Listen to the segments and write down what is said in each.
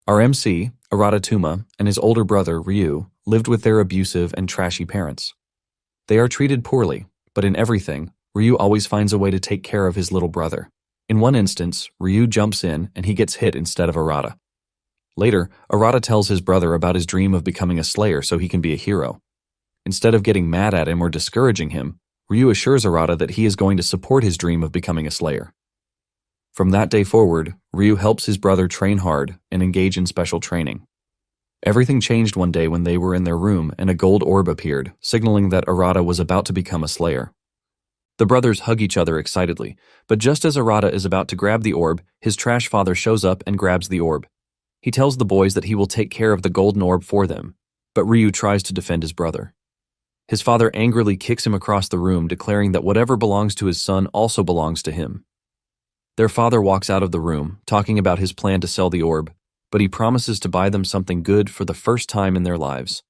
Our MC, Arata, and his older brother, Ryu, lived with their abusive and trashy parents. They are treated poorly, but in everything, Ryu always finds a way to take care of his little brother. In one instance, Ryu jumps in and he gets hit instead of Arata. Later, Arata tells his brother about his dream of becoming a slayer so he can be a hero. Instead of getting mad at him or discouraging him, Ryu assures Arata that he is going to support his dream of becoming a slayer. From that day forward, Ryu helps his brother train hard and engage in special training. Everything changed one day when they were in their room and a gold orb appeared, signaling that Arata was about to become a slayer. The brothers hug each other excitedly, but just as Arata is about to grab the orb, his trash father shows up and grabs the orb. He tells the boys that he will take care of the golden orb for them, but Ryu tries to defend his brother. His father angrily kicks him across the room, declaring that whatever belongs to his son also belongs to him. Their father walks out of the room, talking about his plan to sell the orb, but he promises to buy them something good for the first time in their lives.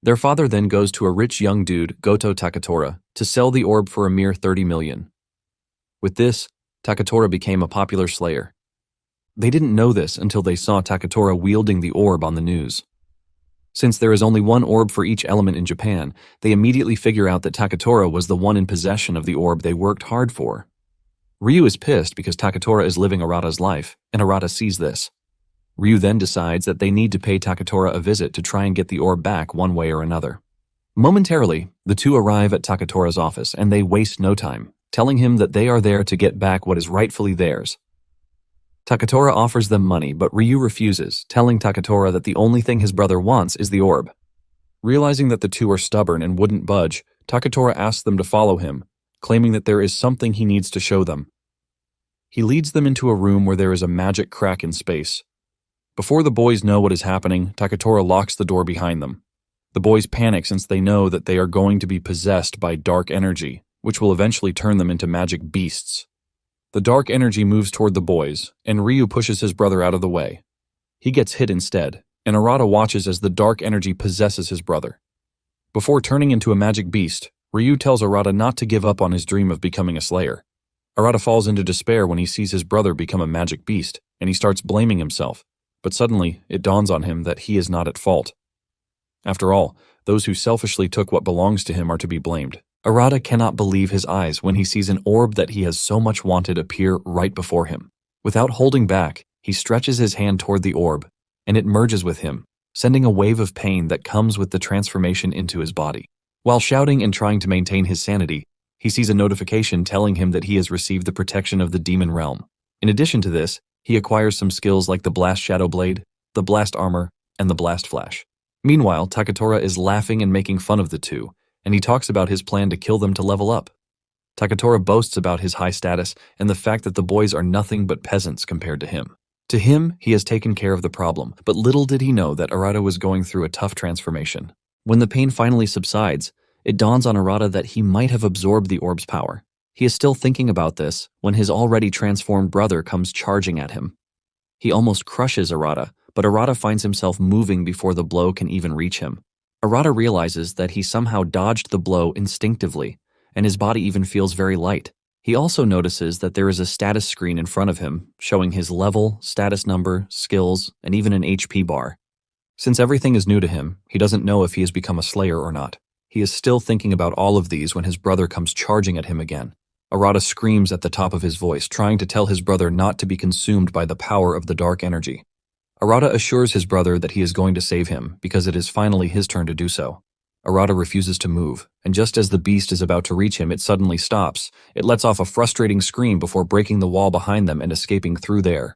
Their father then goes to a rich young dude, Goto Takatora, to sell the orb for a mere 30 million. With this, Takatora became a popular slayer. They didn't know this until they saw Takatora wielding the orb on the news. Since there is only one orb for each element in Japan, they immediately figure out that Takatora was the one in possession of the orb they worked hard for. Ryu is pissed because Takatora is living Arata's life, and Arata sees this. Ryu then decides that they need to pay Takatora a visit to try and get the orb back one way or another. Momentarily, the two arrive at Takatora's office and they waste no time, telling him that they are there to get back what is rightfully theirs. Takatora offers them money, but Ryu refuses, telling Takatora that the only thing his brother wants is the orb. Realizing that the two are stubborn and wouldn't budge, Takatora asks them to follow him, claiming that there is something he needs to show them. He leads them into a room where there is a magic crack in space. Before the boys know what is happening, Takatora locks the door behind them. The boys panic since they know that they are going to be possessed by dark energy, which will eventually turn them into magic beasts. The dark energy moves toward the boys, and Ryu pushes his brother out of the way. He gets hit instead, and Arata watches as the dark energy possesses his brother. Before turning into a magic beast, Ryu tells Arata not to give up on his dream of becoming a slayer. Arata falls into despair when he sees his brother become a magic beast, and he starts blaming himself. But suddenly, it dawns on him that he is not at fault. After all, those who selfishly took what belongs to him are to be blamed. Arata cannot believe his eyes when he sees an orb that he has so much wanted appear right before him. Without holding back, he stretches his hand toward the orb, and it merges with him, sending a wave of pain that comes with the transformation into his body. While shouting and trying to maintain his sanity, he sees a notification telling him that he has received the protection of the demon realm. In addition to this, he acquires some skills like the Blast Shadow Blade, the Blast Armor, and the Blast Flash. Meanwhile, Takatora is laughing and making fun of the two, and he talks about his plan to kill them to level up. Takatora boasts about his high status and the fact that the boys are nothing but peasants compared to him. To him, he has taken care of the problem, but little did he know that Arata was going through a tough transformation. When the pain finally subsides, it dawns on Arata that he might have absorbed the orb's power. He is still thinking about this when his already transformed brother comes charging at him. He almost crushes Arata, but Arata finds himself moving before the blow can even reach him. Arata realizes that he somehow dodged the blow instinctively, and his body even feels very light. He also notices that there is a status screen in front of him, showing his level, status number, skills, and even an HP bar. Since everything is new to him, he doesn't know if he has become a slayer or not. He is still thinking about all of these when his brother comes charging at him again. Arata screams at the top of his voice, trying to tell his brother not to be consumed by the power of the dark energy. Arata assures his brother that he is going to save him because it is finally his turn to do so. Arata refuses to move, and just as the beast is about to reach him, it suddenly stops. It lets off a frustrating scream before breaking the wall behind them and escaping through there.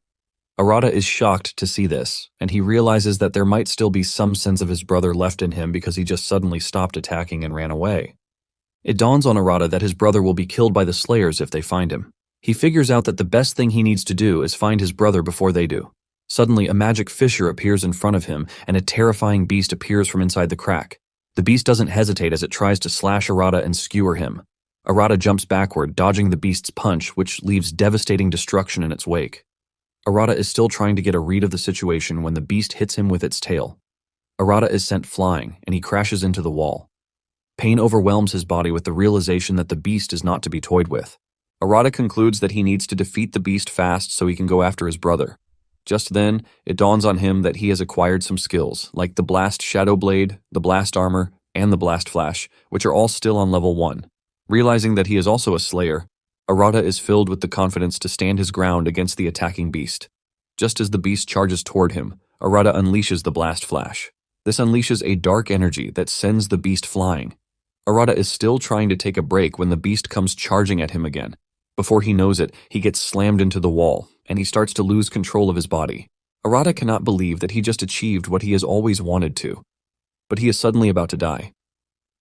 Arata is shocked to see this, and he realizes that there might still be some sense of his brother left in him because he just suddenly stopped attacking and ran away. It dawns on Arata that his brother will be killed by the Slayers if they find him. He figures out that the best thing he needs to do is find his brother before they do. Suddenly, a magic fissure appears in front of him, and a terrifying beast appears from inside the crack. The beast doesn't hesitate as it tries to slash Arata and skewer him. Arata jumps backward, dodging the beast's punch, which leaves devastating destruction in its wake. Arata is still trying to get a read of the situation when the beast hits him with its tail. Arata is sent flying, and he crashes into the wall. Pain overwhelms his body with the realization that the beast is not to be toyed with. Arata concludes that he needs to defeat the beast fast so he can go after his brother. Just then, it dawns on him that he has acquired some skills, like the Blast Shadow Blade, the Blast Armor, and the Blast Flash, which are all still on level 1. Realizing that he is also a Slayer, Arata is filled with the confidence to stand his ground against the attacking beast. Just as the beast charges toward him, Arata unleashes the Blast Flash. This unleashes a dark energy that sends the beast flying. Arata is still trying to take a break when the beast comes charging at him again. Before he knows it, he gets slammed into the wall, and he starts to lose control of his body. Arata cannot believe that he just achieved what he has always wanted to. But he is suddenly about to die.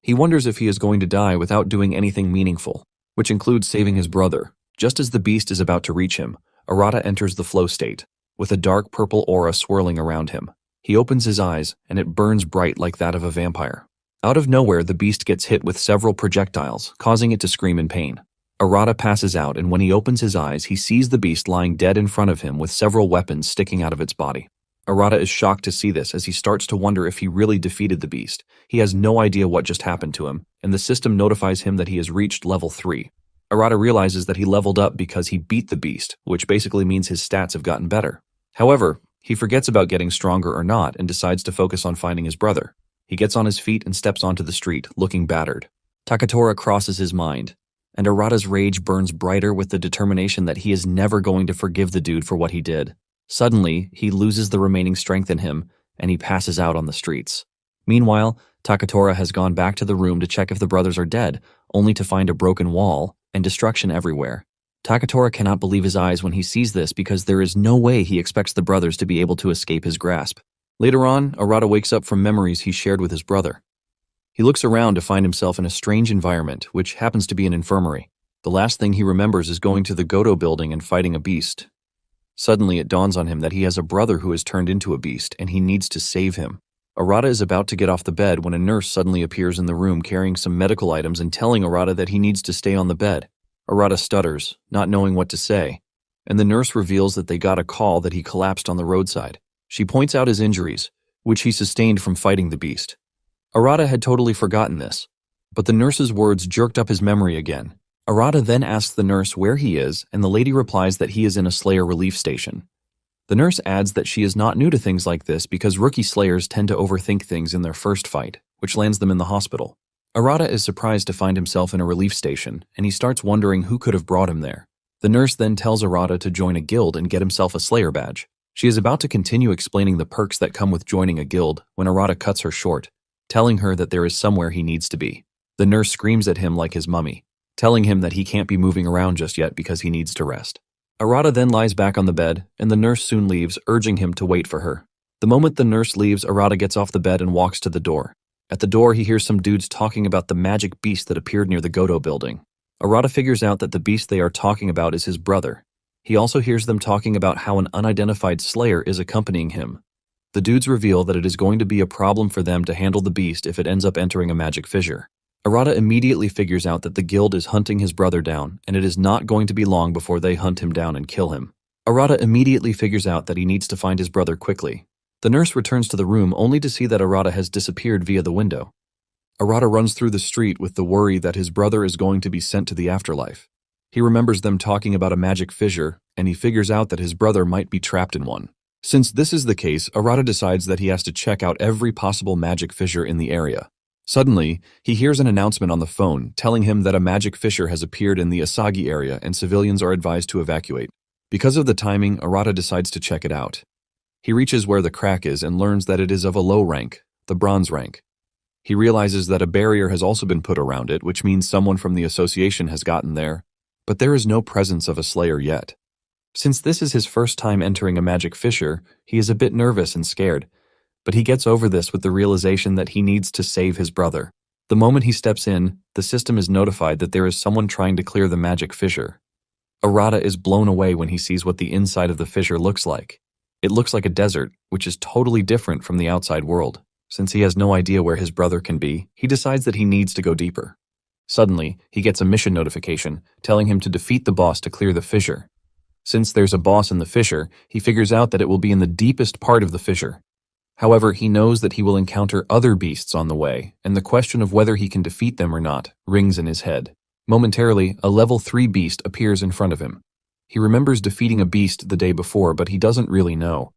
He wonders if he is going to die without doing anything meaningful, which includes saving his brother. Just as the beast is about to reach him, Arata enters the flow state, with a dark purple aura swirling around him. He opens his eyes, and it burns bright like that of a vampire. Out of nowhere, the beast gets hit with several projectiles, causing it to scream in pain. Arata passes out, and when he opens his eyes, he sees the beast lying dead in front of him with several weapons sticking out of its body. Arata is shocked to see this as he starts to wonder if he really defeated the beast. He has no idea what just happened to him, and the system notifies him that he has reached level 3. Arata realizes that he leveled up because he beat the beast, which basically means his stats have gotten better. However, he forgets about getting stronger or not and decides to focus on finding his brother. He gets on his feet and steps onto the street, looking battered. Takatora crosses his mind, and Arata's rage burns brighter with the determination that he is never going to forgive the dude for what he did. Suddenly, he loses the remaining strength in him, and he passes out on the streets. Meanwhile, Takatora has gone back to the room to check if the brothers are dead, only to find a broken wall and destruction everywhere. Takatora cannot believe his eyes when he sees this because there is no way he expects the brothers to be able to escape his grasp. Later on, Arata wakes up from memories he shared with his brother. He looks around to find himself in a strange environment, which happens to be an infirmary. The last thing he remembers is going to the Goto building and fighting a beast. Suddenly, it dawns on him that he has a brother who has turned into a beast, and he needs to save him. Arata is about to get off the bed when a nurse suddenly appears in the room carrying some medical items and telling Arata that he needs to stay on the bed. Arata stutters, not knowing what to say, and the nurse reveals that they got a call that he collapsed on the roadside. She points out his injuries, which he sustained from fighting the beast. Arata had totally forgotten this, but the nurse's words jerked up his memory again. Arata then asks the nurse where he is, and the lady replies that he is in a Slayer relief station. The nurse adds that she is not new to things like this because rookie Slayers tend to overthink things in their first fight, which lands them in the hospital. Arata is surprised to find himself in a relief station, and he starts wondering who could have brought him there. The nurse then tells Arata to join a guild and get himself a Slayer badge. She is about to continue explaining the perks that come with joining a guild when Arata cuts her short, telling her that there is somewhere he needs to be. The nurse screams at him like his mummy, telling him that he can't be moving around just yet because he needs to rest. Arata then lies back on the bed, and the nurse soon leaves, urging him to wait for her. The moment the nurse leaves, Arata gets off the bed and walks to the door. At the door, he hears some dudes talking about the magic beast that appeared near the Goto building. Arata figures out that the beast they are talking about is his brother. He also hears them talking about how an unidentified Slayer is accompanying him. The dudes reveal that it is going to be a problem for them to handle the beast if it ends up entering a magic fissure. Arata immediately figures out that the guild is hunting his brother down, and it is not going to be long before they hunt him down and kill him. Arata immediately figures out that he needs to find his brother quickly. The nurse returns to the room only to see that Arata has disappeared via the window. Arata runs through the street with the worry that his brother is going to be sent to the afterlife. He remembers them talking about a magic fissure, and he figures out that his brother might be trapped in one. Since this is the case, Arata decides that he has to check out every possible magic fissure in the area. Suddenly, he hears an announcement on the phone telling him that a magic fissure has appeared in the Asagi area and civilians are advised to evacuate. Because of the timing, Arata decides to check it out. He reaches where the crack is and learns that it is of a low rank, the bronze rank. He realizes that a barrier has also been put around it, which means someone from the association has gotten there, but there is no presence of a Slayer yet. Since this is his first time entering a magic fissure, he is a bit nervous and scared, but he gets over this with the realization that he needs to save his brother. The moment he steps in, the system is notified that there is someone trying to clear the magic fissure. Arata is blown away when he sees what the inside of the fissure looks like. It looks like a desert, which is totally different from the outside world. Since he has no idea where his brother can be, he decides that he needs to go deeper. Suddenly, he gets a mission notification telling him to defeat the boss to clear the fissure. Since there's a boss in the fissure, he figures out that it will be in the deepest part of the fissure. However, he knows that he will encounter other beasts on the way, and the question of whether he can defeat them or not rings in his head. Momentarily, a level 3 beast appears in front of him. He remembers defeating a beast the day before, but he doesn't really know.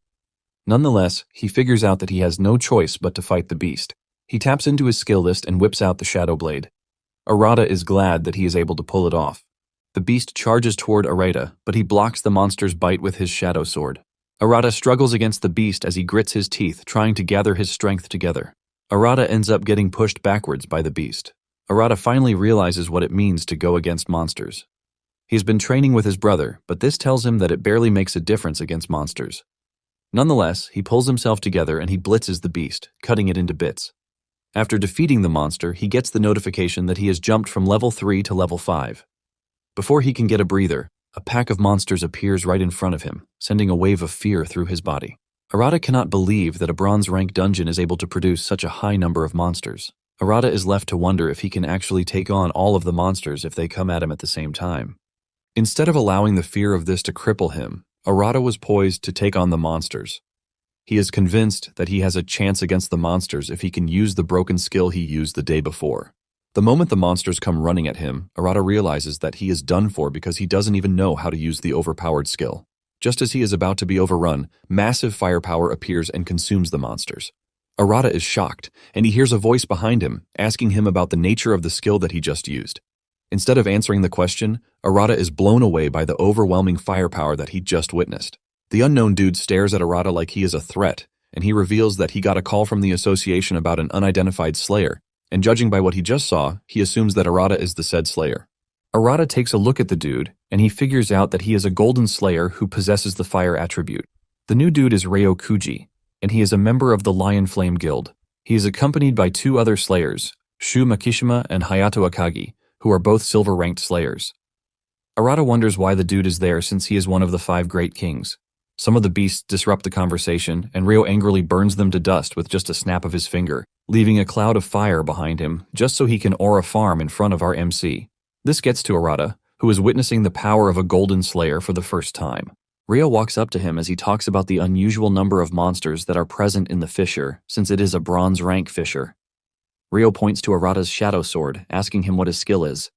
Nonetheless, he figures out that he has no choice but to fight the beast. He taps into his skill list and whips out the Shadow Blade. Arata is glad that he is able to pull it off. The beast charges toward Arata, but he blocks the monster's bite with his shadow sword. Arata struggles against the beast as he grits his teeth, trying to gather his strength together. Arata ends up getting pushed backwards by the beast. Arata finally realizes what it means to go against monsters. He's been training with his brother, but this tells him that it barely makes a difference against monsters. Nonetheless, he pulls himself together and he blitzes the beast, cutting it into bits. After defeating the monster, he gets the notification that he has jumped from level 3 to level 5. Before he can get a breather, a pack of monsters appears right in front of him, sending a wave of fear through his body. Arata cannot believe that a bronze rank dungeon is able to produce such a high number of monsters. Arata is left to wonder if he can actually take on all of the monsters if they come at him at the same time. Instead of allowing the fear of this to cripple him, Arata was poised to take on the monsters. He is convinced that he has a chance against the monsters if he can use the broken skill he used the day before. The moment the monsters come running at him, Arata realizes that he is done for because he doesn't even know how to use the overpowered skill. Just as he is about to be overrun, massive firepower appears and consumes the monsters. Arata is shocked, and he hears a voice behind him, asking him about the nature of the skill that he just used. Instead of answering the question, Arata is blown away by the overwhelming firepower that he just witnessed. The unknown dude stares at Arata like he is a threat, and he reveals that he got a call from the association about an unidentified slayer, and judging by what he just saw, he assumes that Arata is the said slayer. Arata takes a look at the dude, and he figures out that he is a golden slayer who possesses the fire attribute. The new dude is Ryo Kuji, and he is a member of the Lion Flame Guild. He is accompanied by 2 other slayers, Shu Makishima and Hayato Akagi, who are both silver-ranked slayers. Arata wonders why the dude is there since he is one of the 5 great kings. Some of the beasts disrupt the conversation, and Ryo angrily burns them to dust with just a snap of his finger, leaving a cloud of fire behind him just so he can aura farm in front of our MC. This gets to Arata, who is witnessing the power of a golden slayer for the first time. Ryo walks up to him as he talks about the unusual number of monsters that are present in the fissure, since it is a bronze rank fissure. Ryo points to Arata's shadow sword, asking him what his skill is.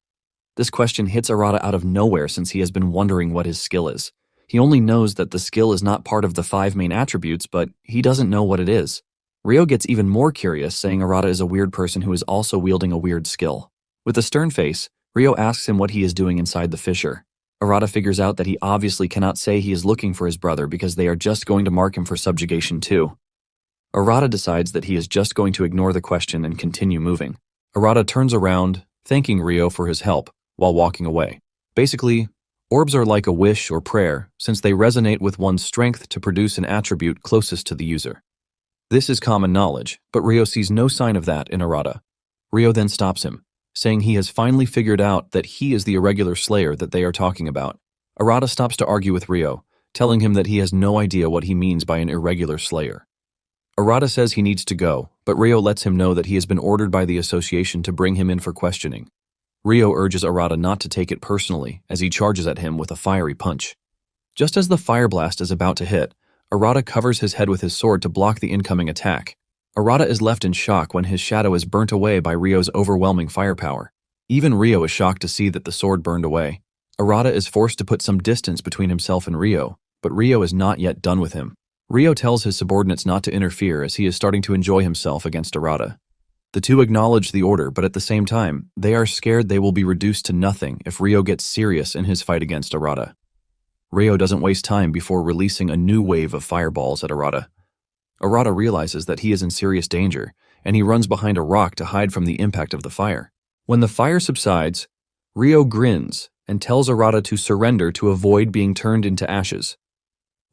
This question hits Arata out of nowhere since he has been wondering what his skill is. He only knows that the skill is not part of the 5 main attributes, but he doesn't know what it is. Ryo gets even more curious, saying Arata is a weird person who is also wielding a weird skill. With a stern face, Ryo asks him what he is doing inside the fissure. Arata figures out that he obviously cannot say he is looking for his brother because they are just going to mark him for subjugation too. Arata decides that he is just going to ignore the question and continue moving. Arata turns around, thanking Ryo for his help, while walking away. Basically, orbs are like a wish or prayer, since they resonate with one's strength to produce an attribute closest to the user. This is common knowledge, but Ryo sees no sign of that in Arata. Ryo then stops him, saying he has finally figured out that he is the irregular slayer that they are talking about. Arata stops to argue with Ryo, telling him that he has no idea what he means by an irregular slayer. Arata says he needs to go, but Ryo lets him know that he has been ordered by the association to bring him in for questioning. Ryo urges Arata not to take it personally as he charges at him with a fiery punch. Just as the fire blast is about to hit, Arata covers his head with his sword to block the incoming attack. Arata is left in shock when his shadow is burnt away by Ryo's overwhelming firepower. Even Ryo is shocked to see that the sword burned away. Arata is forced to put some distance between himself and Ryo, but Ryo is not yet done with him. Ryo tells his subordinates not to interfere as he is starting to enjoy himself against Arata. The two acknowledge the order, but at the same time, they are scared they will be reduced to nothing if Ryo gets serious in his fight against Arata. Ryo doesn't waste time before releasing a new wave of fireballs at Arata. Arata realizes that he is in serious danger, and he runs behind a rock to hide from the impact of the fire. When the fire subsides, Ryo grins and tells Arata to surrender to avoid being turned into ashes.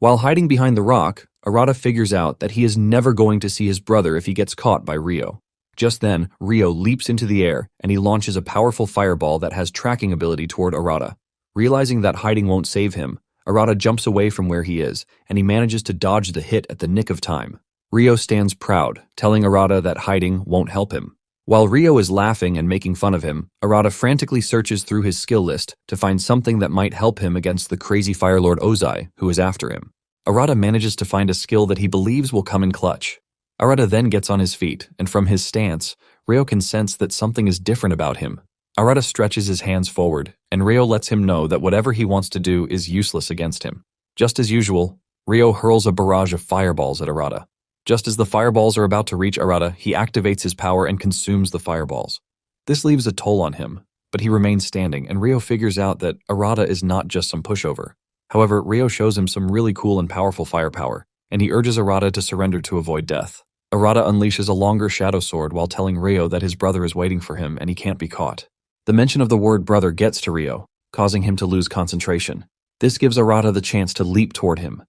While hiding behind the rock, Arata figures out that he is never going to see his brother if he gets caught by Ryo. Just then, Ryo leaps into the air, and he launches a powerful fireball that has tracking ability toward Arata. Realizing that hiding won't save him, Arata jumps away from where he is, and he manages to dodge the hit at the nick of time. Ryo stands proud, telling Arata that hiding won't help him. While Ryo is laughing and making fun of him, Arata frantically searches through his skill list to find something that might help him against the crazy Fire Lord Ozai, who is after him. Arata manages to find a skill that he believes will come in clutch. Arata then gets on his feet, and from his stance, Ryo can sense that something is different about him. Arata stretches his hands forward, and Ryo lets him know that whatever he wants to do is useless against him. Just as usual, Ryo hurls a barrage of fireballs at Arata. Just as the fireballs are about to reach Arata, he activates his power and consumes the fireballs. This leaves a toll on him, but he remains standing, and Ryo figures out that Arata is not just some pushover. However, Ryo shows him some really cool and powerful firepower, and he urges Arata to surrender to avoid death. Arata unleashes a longer shadow sword while telling Ryo that his brother is waiting for him and he can't be caught. The mention of the word brother gets to Ryo, causing him to lose concentration. This gives Arata the chance to leap toward him.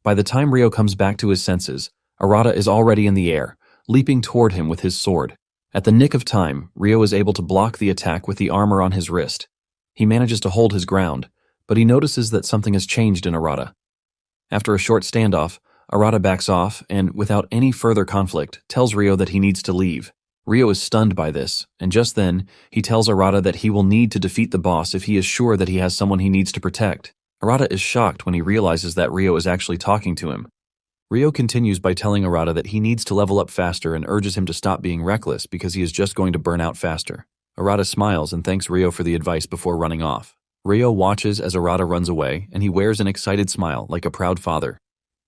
By the time Ryo comes back to his senses, Arata is already in the air, leaping toward him with his sword. At the nick of time, Ryo is able to block the attack with the armor on his wrist. He manages to hold his ground, but he notices that something has changed in Arata. After a short standoff, Arata backs off and, without any further conflict, tells Ryo that he needs to leave. Ryo is stunned by this, and just then, he tells Arata that he will need to defeat the boss if he is sure that he has someone he needs to protect. Arata is shocked when he realizes that Ryo is actually talking to him. Ryo continues by telling Arata that he needs to level up faster and urges him to stop being reckless because he is just going to burn out faster. Arata smiles and thanks Ryo for the advice before running off. Ryo watches as Arata runs away, and he wears an excited smile like a proud father.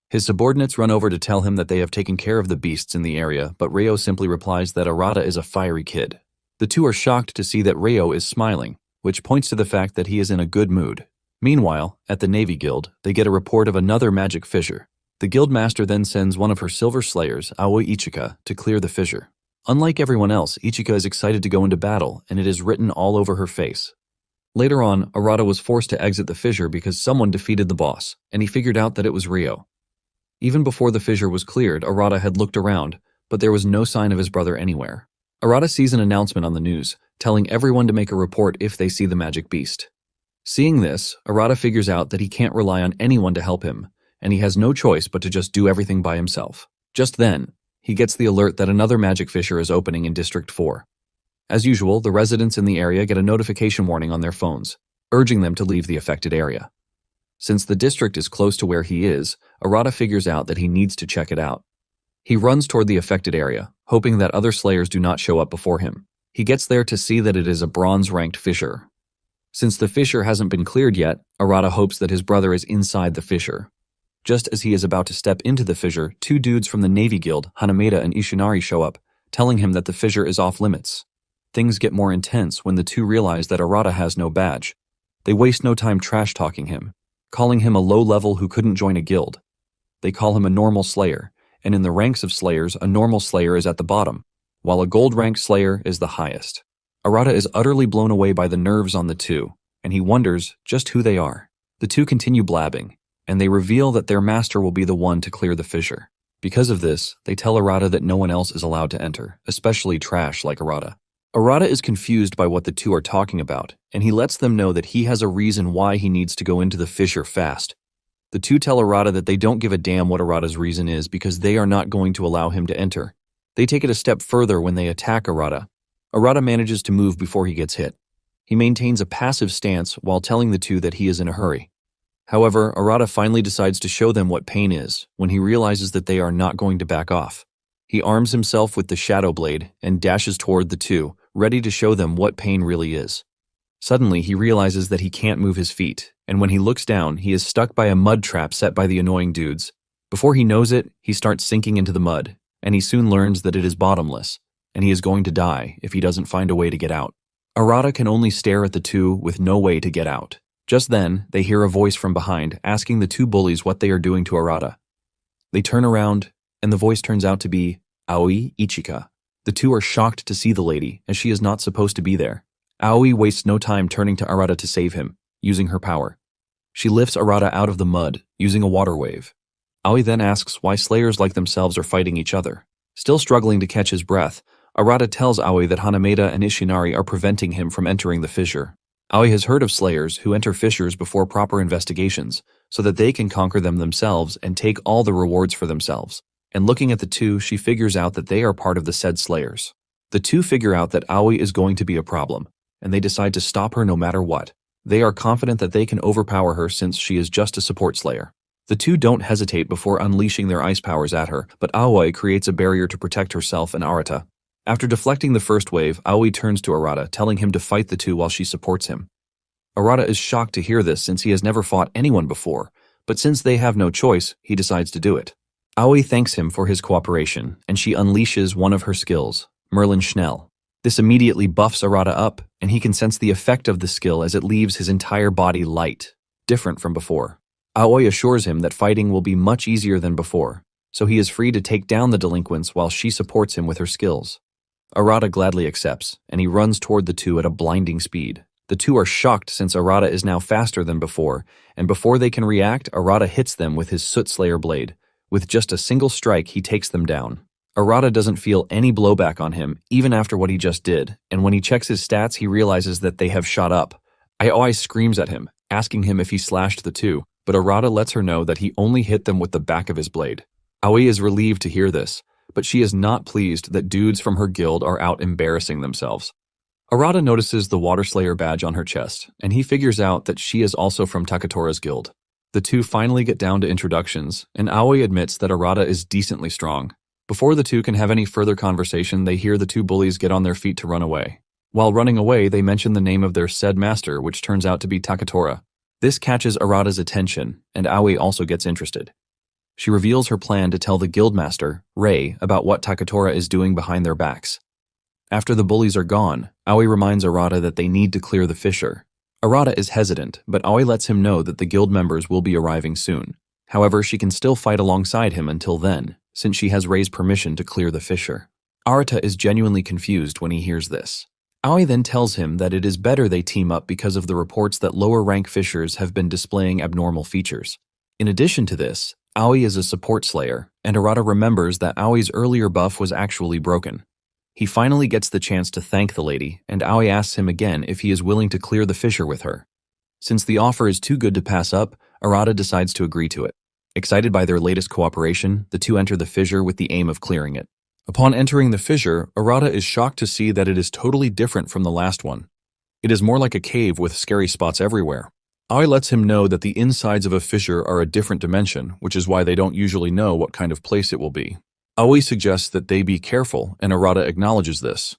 His subordinates run over to tell him that they have taken care of the beasts in the area, but Ryo simply replies that Arata is a fiery kid. The two are shocked to see that Ryo is smiling, which points to the fact that he is in a good mood. Meanwhile, at the Navy Guild, they get a report of another magic fissure. The guildmaster then sends one of her silver slayers, Aoi Ichika, to clear the fissure. Unlike everyone else, Ichika is excited to go into battle, and it is written all over her face. Later on, Arata was forced to exit the fissure because someone defeated the boss, and he figured out that it was Ryo. Even before the fissure was cleared, Arata had looked around, but there was no sign of his brother anywhere. Arata sees an announcement on the news, telling everyone to make a report if they see the magic beast. Seeing this, Arata figures out that he can't rely on anyone to help him, and he has no choice but to just do everything by himself. Just then, he gets the alert that another magic fissure is opening in District 4. As usual, the residents in the area get a notification warning on their phones, urging them to leave the affected area. Since the district is close to where he is, Arata figures out that he needs to check it out. He runs toward the affected area, hoping that other slayers do not show up before him. He gets there to see that it is a bronze-ranked fissure. Since the fissure hasn't been cleared yet, Arata hopes that his brother is inside the fissure. Just as he is about to step into the fissure, two dudes from the Navy Guild, Hanameda and Ishinari, show up, telling him that the fissure is off limits. Things get more intense when the two realize that Arata has no badge. They waste no time trash-talking him, calling him a low-level who couldn't join a guild. They call him a normal slayer, and in the ranks of slayers, a normal slayer is at the bottom, while a gold-ranked slayer is the highest. Arata is utterly blown away by the nerves on the two, and he wonders just who they are. The two continue blabbing, and they reveal that their master will be the one to clear the fissure. Because of this, they tell Arata that no one else is allowed to enter, especially trash like Arata. Arata is confused by what the two are talking about, and he lets them know that he has a reason why he needs to go into the fissure fast. The two tell Arata that they don't give a damn what Arata's reason is because they are not going to allow him to enter. They take it a step further when they attack Arata. Arata manages to move before he gets hit. He maintains a passive stance while telling the two that he is in a hurry. However, Arata finally decides to show them what pain is when he realizes that they are not going to back off. He arms himself with the Shadow Blade and dashes toward the two, ready to show them what pain really is. Suddenly, he realizes that he can't move his feet, and when he looks down, he is stuck by a mud trap set by the annoying dudes. Before he knows it, he starts sinking into the mud, and he soon learns that it is bottomless, and he is going to die if he doesn't find a way to get out. Arata can only stare at the two with no way to get out. Just then, they hear a voice from behind asking the two bullies what they are doing to Arata. They turn around, and the voice turns out to be Aoi Ichika. The two are shocked to see the lady, as she is not supposed to be there. Aoi wastes no time turning to Arata to save him, using her power. She lifts Arata out of the mud, using a water wave. Aoi then asks why slayers like themselves are fighting each other. Still struggling to catch his breath, Arata tells Aoi that Hanameda and Ishinari are preventing him from entering the fissure. Aoi has heard of slayers who enter fissures before proper investigations, so that they can conquer them themselves and take all the rewards for themselves. And looking at the two, she figures out that they are part of the said slayers. The two figure out that Aoi is going to be a problem, and they decide to stop her no matter what. They are confident that they can overpower her since she is just a support slayer. The two don't hesitate before unleashing their ice powers at her, but Aoi creates a barrier to protect herself and Arata. After deflecting the first wave, Aoi turns to Arata, telling him to fight the two while she supports him. Arata is shocked to hear this since he has never fought anyone before, but since they have no choice, he decides to do it. Aoi thanks him for his cooperation, and she unleashes one of her skills, Merlin Schnell. This immediately buffs Arata up, and he can sense the effect of the skill as it leaves his entire body light, different from before. Aoi assures him that fighting will be much easier than before, so he is free to take down the delinquents while she supports him with her skills. Arata gladly accepts, and he runs toward the two at a blinding speed. The two are shocked since Arata is now faster than before, and before they can react, Arata hits them with his Soot Slayer blade. With just a single strike, he takes them down. Arata doesn't feel any blowback on him, even after what he just did, and when he checks his stats, he realizes that they have shot up. Aoi screams at him, asking him if he slashed the two, but Arata lets her know that he only hit them with the back of his blade. Aoi is relieved to hear this, but she is not pleased that dudes from her guild are out embarrassing themselves. Arata notices the Water Slayer badge on her chest, and he figures out that she is also from Takatora's guild. The two finally get down to introductions, and Aoi admits that Arata is decently strong. Before the two can have any further conversation, they hear the two bullies get on their feet to run away. While running away, they mention the name of their said master, which turns out to be Takatora. This catches Arata's attention, and Aoi also gets interested. She reveals her plan to tell the guildmaster, Rei, about what Takatora is doing behind their backs. After the bullies are gone, Aoi reminds Arata that they need to clear the fissure. Arata is hesitant, but Aoi lets him know that the guild members will be arriving soon. However, she can still fight alongside him until then, since she has Rei's permission to clear the fissure. Arata is genuinely confused when he hears this. Aoi then tells him that it is better they team up because of the reports that lower-rank fissures have been displaying abnormal features. In addition to this, Aoi is a support slayer, and Arata remembers that Aoi's earlier buff was actually broken. He finally gets the chance to thank the lady, and Aoi asks him again if he is willing to clear the fissure with her. Since the offer is too good to pass up, Arata decides to agree to it. Excited by their latest cooperation, the two enter the fissure with the aim of clearing it. Upon entering the fissure, Arata is shocked to see that it is totally different from the last one. It is more like a cave with scary spots everywhere. Aoi lets him know that the insides of a fissure are a different dimension, which is why they don't usually know what kind of place it will be. Aoi suggests that they be careful, and Arata acknowledges this.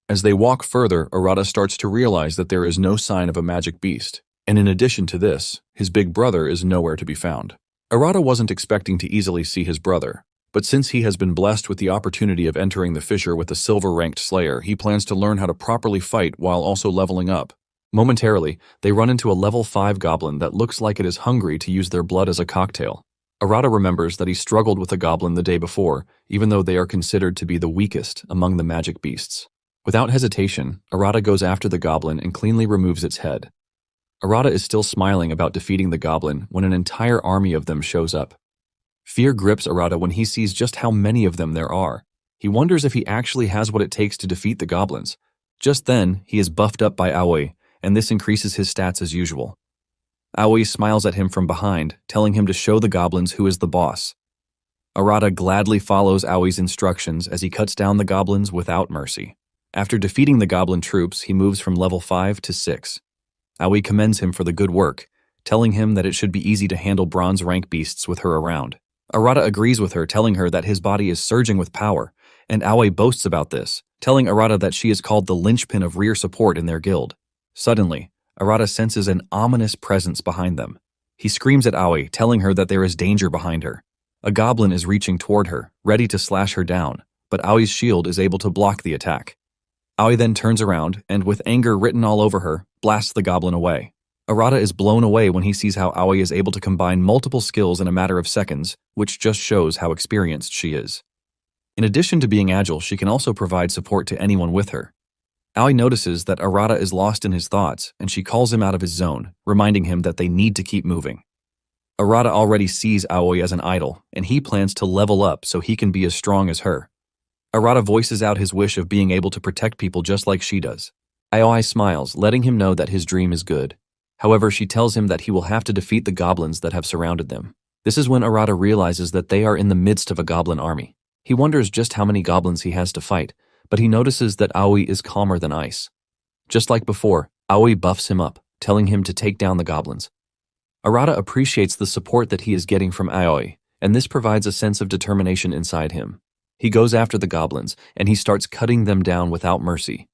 As they walk further, Arata starts to realize that there is no sign of a magic beast, and in addition to this, his big brother is nowhere to be found. Arata wasn't expecting to easily see his brother, but since he has been blessed with the opportunity of entering the fissure with a silver-ranked slayer, he plans to learn how to properly fight while also leveling up. Momentarily, they run into a level 5 goblin that looks like it is hungry to use their blood as a cocktail. Arata remembers that he struggled with a goblin the day before, even though they are considered to be the weakest among the magic beasts. Without hesitation, Arata goes after the goblin and cleanly removes its head. Arata is still smiling about defeating the goblin when an entire army of them shows up. Fear grips Arata when he sees just how many of them there are. He wonders if he actually has what it takes to defeat the goblins. Just then, he is buffed up by Aoi, and this increases his stats as usual. Aoi smiles at him from behind, telling him to show the goblins who is the boss. Arata gladly follows Aoi's instructions as he cuts down the goblins without mercy. After defeating the goblin troops, he moves from level 5 to 6. Aoi commends him for the good work, telling him that it should be easy to handle bronze rank beasts with her around. Arata agrees with her, telling her that his body is surging with power, and Aoi boasts about this, telling Arata that she is called the linchpin of rear support in their guild. Suddenly, Arata senses an ominous presence behind them. He screams at Aoi, telling her that there is danger behind her. A goblin is reaching toward her, ready to slash her down, but Aoi's shield is able to block the attack. Aoi then turns around, and with anger written all over her, blasts the goblin away. Arata is blown away when he sees how Aoi is able to combine multiple skills in a matter of seconds, which just shows how experienced she is. In addition to being agile, she can also provide support to anyone with her. Aoi notices that Arata is lost in his thoughts, and she calls him out of his zone, reminding him that they need to keep moving. Arata already sees Aoi as an idol, and he plans to level up so he can be as strong as her. Arata voices out his wish of being able to protect people just like she does. Aoi smiles, letting him know that his dream is good. However, she tells him that he will have to defeat the goblins that have surrounded them. This is when Arata realizes that they are in the midst of a goblin army. He wonders just how many goblins he has to fight, but he notices that Aoi is calmer than ice. Just like before, Aoi buffs him up, telling him to take down the goblins. Arata appreciates the support that he is getting from Aoi, and this provides a sense of determination inside him. He goes after the goblins, and he starts cutting them down without mercy.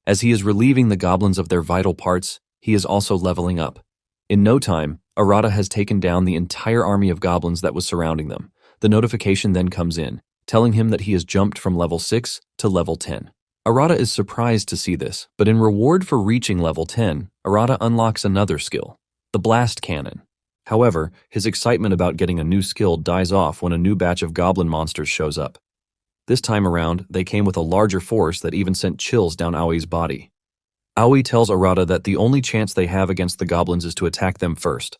As he is relieving the goblins of their vital parts, he is also leveling up. In no time, Arata has taken down the entire army of goblins that was surrounding them. The notification then comes in, telling him that he has jumped from level 6 to level 10. Arata is surprised to see this, but in reward for reaching level 10, Arata unlocks another skill, the Blast Cannon. However, his excitement about getting a new skill dies off when a new batch of goblin monsters shows up. This time around, they came with a larger force that even sent chills down Aoi's body. Aoi tells Arata that the only chance they have against the goblins is to attack them first.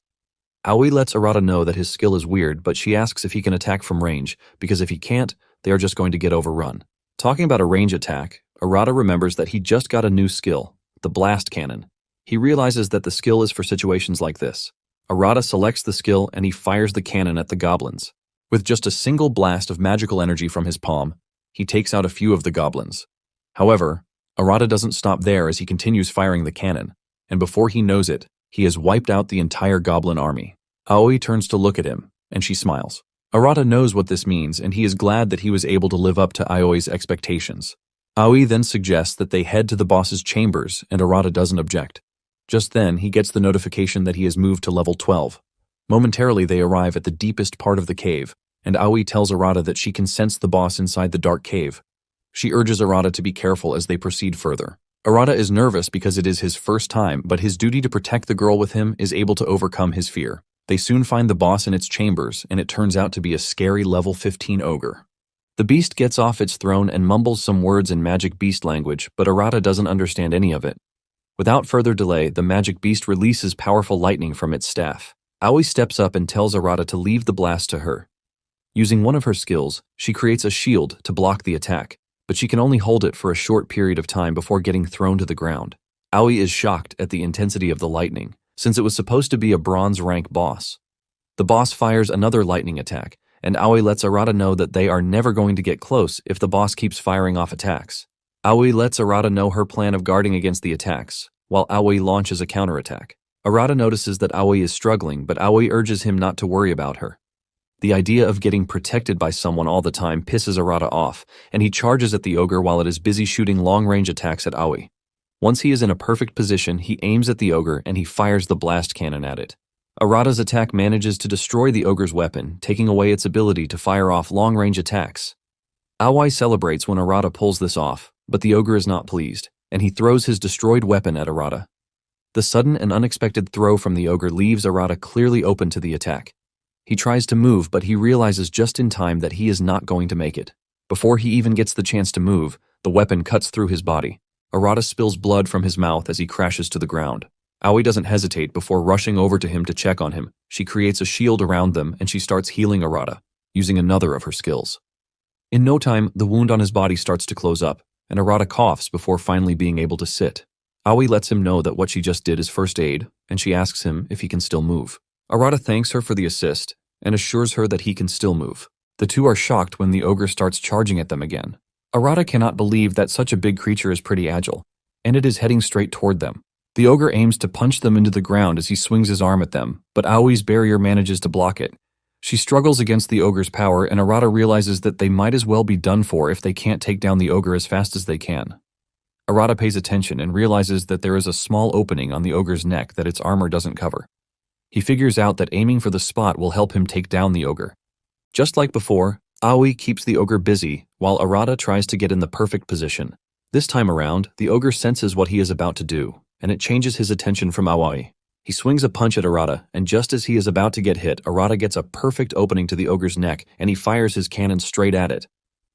Aoi lets Arata know that his skill is weird, but she asks if he can attack from range, because if he can't, they are just going to get overrun. Talking about a range attack, Arata remembers that he just got a new skill, the Blast Cannon. He realizes that the skill is for situations like this. Arata selects the skill and he fires the cannon at the goblins. With just a single blast of magical energy from his palm, he takes out a few of the goblins. However, Arata doesn't stop there as he continues firing the cannon, and before he knows it, he has wiped out the entire goblin army. Aoi turns to look at him, and she smiles. Arata knows what this means, and he is glad that he was able to live up to Aoi's expectations. Aoi then suggests that they head to the boss's chambers, and Arata doesn't object. Just then, he gets the notification that he has moved to level 12. Momentarily, they arrive at the deepest part of the cave, and Aoi tells Arata that she can sense the boss inside the dark cave. She urges Arata to be careful as they proceed further. Arata is nervous because it is his first time, but his duty to protect the girl with him is able to overcome his fear. They soon find the boss in its chambers, and it turns out to be a scary level 15 ogre. The beast gets off its throne and mumbles some words in magic beast language, but Arata doesn't understand any of it. Without further delay, the magic beast releases powerful lightning from its staff. Aoi steps up and tells Arata to leave the blast to her. Using one of her skills, she creates a shield to block the attack, but she can only hold it for a short period of time before getting thrown to the ground. Aoi is shocked at the intensity of the lightning, since it was supposed to be a bronze rank boss. The boss fires another lightning attack, and Aoi lets Arata know that they are never going to get close if the boss keeps firing off attacks. Aoi lets Arata know her plan of guarding against the attacks, while Aoi launches a counterattack. Arata notices that Aoi is struggling, but Aoi urges him not to worry about her. The idea of getting protected by someone all the time pisses Arata off, and he charges at the ogre while it is busy shooting long-range attacks at Aoi. Once he is in a perfect position, he aims at the ogre and he fires the blast cannon at it. Arata's attack manages to destroy the ogre's weapon, taking away its ability to fire off long-range attacks. Aoi celebrates when Arata pulls this off, but the ogre is not pleased, and he throws his destroyed weapon at Arata. The sudden and unexpected throw from the ogre leaves Arata clearly open to the attack. He tries to move, but he realizes just in time that he is not going to make it. Before he even gets the chance to move, the weapon cuts through his body. Arata spills blood from his mouth as he crashes to the ground. Aoi doesn't hesitate before rushing over to him to check on him. She creates a shield around them and she starts healing Arata, using another of her skills. In no time, the wound on his body starts to close up, and Arata coughs before finally being able to sit. Aoi lets him know that what she just did is first aid, and she asks him if he can still move. Arata thanks her for the assist and assures her that he can still move. The two are shocked when the ogre starts charging at them again. Arata cannot believe that such a big creature is pretty agile, and it is heading straight toward them. The ogre aims to punch them into the ground as he swings his arm at them, but Aoi's barrier manages to block it. She struggles against the ogre's power, and Arata realizes that they might as well be done for if they can't take down the ogre as fast as they can. Arata pays attention and realizes that there is a small opening on the ogre's neck that its armor doesn't cover. He figures out that aiming for the spot will help him take down the ogre. Just like before, Aoi keeps the ogre busy while Arata tries to get in the perfect position. This time around, the ogre senses what he is about to do, and it changes his attention from Aoi. He swings a punch at Arata, and just as he is about to get hit, Arata gets a perfect opening to the ogre's neck, and he fires his cannon straight at it.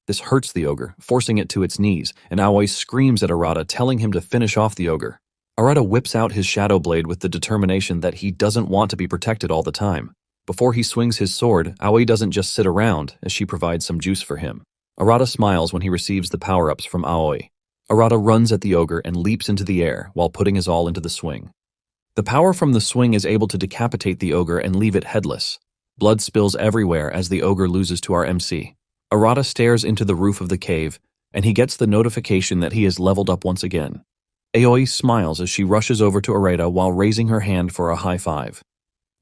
This hurts the ogre, forcing it to its knees, and Aoi screams at Arata, telling him to finish off the ogre. Arata whips out his shadow blade with the determination that he doesn't want to be protected all the time. Before he swings his sword, Aoi doesn't just sit around, as she provides some juice for him. Arata smiles when he receives the power-ups from Aoi. Arata runs at the ogre and leaps into the air while putting his all into the swing. The power from the swing is able to decapitate the ogre and leave it headless. Blood spills everywhere as the ogre loses to our MC. Arata stares into the roof of the cave, and he gets the notification that he is leveled up once again. Aoi smiles as she rushes over to Arata while raising her hand for a high five.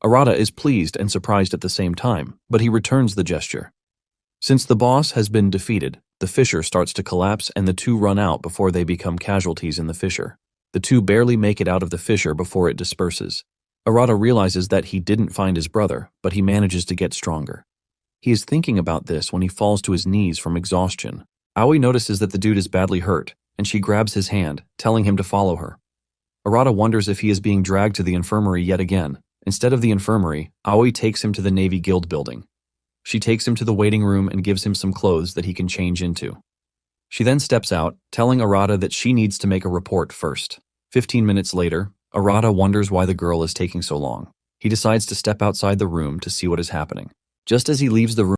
Arata is pleased and surprised at the same time, but he returns the gesture. Since the boss has been defeated, the fissure starts to collapse and the two run out before they become casualties in the fissure. The two barely make it out of the fissure before it disperses. Arata realizes that he didn't find his brother, but he manages to get stronger. He is thinking about this when he falls to his knees from exhaustion. Aoi notices that the dude is badly hurt, and she grabs his hand, telling him to follow her. Arata wonders if he is being dragged to the infirmary yet again. Instead of the infirmary, Aoi takes him to the Navy Guild building. She takes him to the waiting room and gives him some clothes that he can change into. She then steps out, telling Arata that she needs to make a report first. 15 minutes later, Arata wonders why the girl is taking so long. He decides to step outside the room to see what is happening. Just as he leaves the room,